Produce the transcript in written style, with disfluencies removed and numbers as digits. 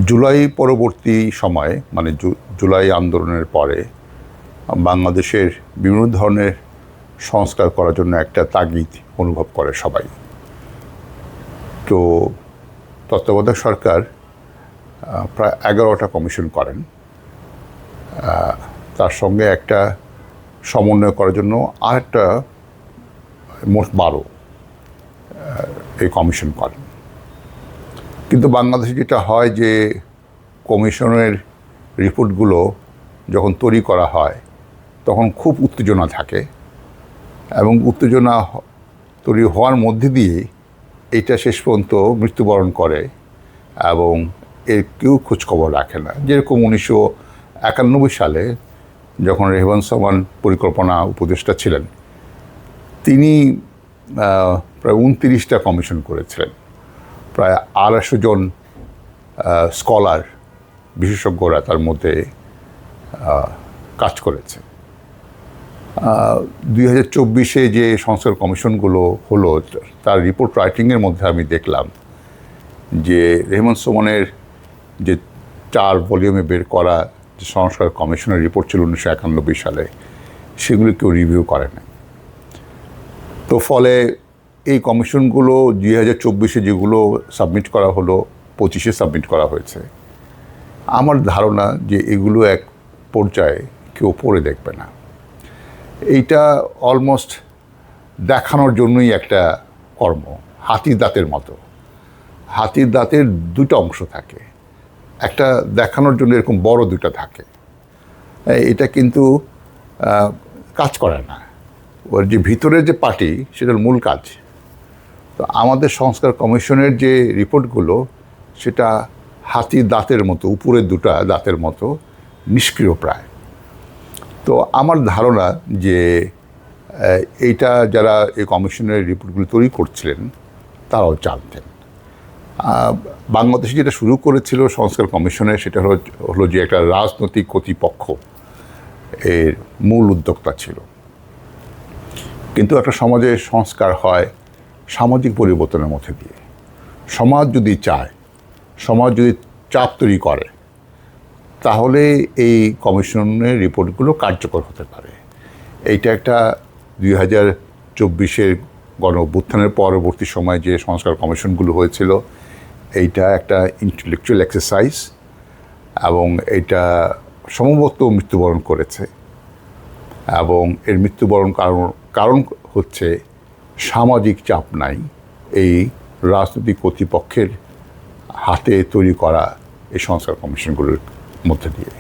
জুলাই পরবর্তী সময়ে মানে জুলাই আন্দোলনের পরে বাংলাদেশের বিভিন্ন ধরনের সংস্কার করার জন্য একটা তাগিদ অনুভব করে সবাই। তো তত্ত্বাবধায়ক সরকার প্রায় 11টা কমিশন করেন, তার সঙ্গে একটা সমন্বয় করার জন্য আরেকটা মোট 12 এই কমিশন করেন। কিন্তু বাংলাদেশে যেটা হয় যে কমিশনের রিপোর্টগুলো যখন তৈরি করা হয় তখন খুব উত্তেজনা থাকে, এবং উত্তেজনা তৈরি হওয়ার মধ্যে দিয়ে এটা শেষ পর্যন্ত মৃত্যুবরণ করে এবং এর কেউ খোঁজখবর রাখে না। যেরকম 1991 সালে যখন রেহমান সোবহান পরিকল্পনা উপদেষ্টা ছিলেন, তিনি প্রায় 29টা কমিশন করেছিলেন। প্রায় 250 জন স্কলার বিশেষজ্ঞরা তার মধ্যে কাজ করেছে। 2024 যে সংস্কার কমিশনগুলো হলো তার রিপোর্ট রাইটিংয়ের মধ্যে আমি দেখলাম যে রেহমান সোবহানের যে 4 ভলিউমে বের করা যে সংস্কার কমিশনের রিপোর্ট ছিল 1991 সালে, সেগুলো কেউ রিভিউ করে না। তো ফলে এই কমিশনগুলো 2024 যেগুলো সাবমিট করা হলো 25 সাবমিট করা হয়েছে। আমার ধারণা যে এগুলো এক পর্যায়ে কেউ পড়ে দেখবে না। এইটা অলমোস্ট দেখানোর জন্যই একটা কর্ম, হাতির দাঁতের মতো। হাতির দাঁতের 2টা অংশ থাকে, একটা দেখানোর জন্য এরকম বড় 2টা থাকে। এটা কিন্তু কাজ করে না, ওর যে ভিতরের যে পার্টি সেটার মূল কাজ। তো আমাদের সংস্কার কমিশনের যে রিপোর্টগুলো সেটা হাতির দাঁতের মতো, উপরের 2টা দাঁতের মতো নিষ্ক্রিয় প্রায়। তো আমার ধারণা যে এইটা যারা এই কমিশনের রিপোর্টগুলো তৈরি করছিলেন তারাও জানতেন। বাংলাদেশে যেটা শুরু করেছিল সংস্কার কমিশনের, সেটা হলো যে একটা রাজনৈতিক কর্তৃপক্ষ এর মূল উদ্যোক্তা ছিল। কিন্তু একটা সমাজে সংস্কার হয় সামাজিক পরিবর্তনের মধ্যে দিয়ে। সমাজ যদি চায়, সমাজ যদি চাপ তৈরি করে, তাহলে এই কমিশনের রিপোর্টগুলো কার্যকর হতে পারে। এইটা একটা 2024 গণ অভ্যুত্থানের পরবর্তী সময়ে যে সংস্কার কমিশনগুলো হয়েছিল, এইটা একটা ইন্টেলেকচুয়াল এক্সারসাইজ, এবং এটা সম্ভবত মৃত্যুবরণ করেছে। এবং এর মৃত্যুবরণ কারণ হচ্ছে সামাজিক চাপ নাই এই রাজনৈতিক কর্তৃপক্ষের হাতে তৈরি করা এই সংস্কার কমিশনগুলোর মধ্যে দিয়ে।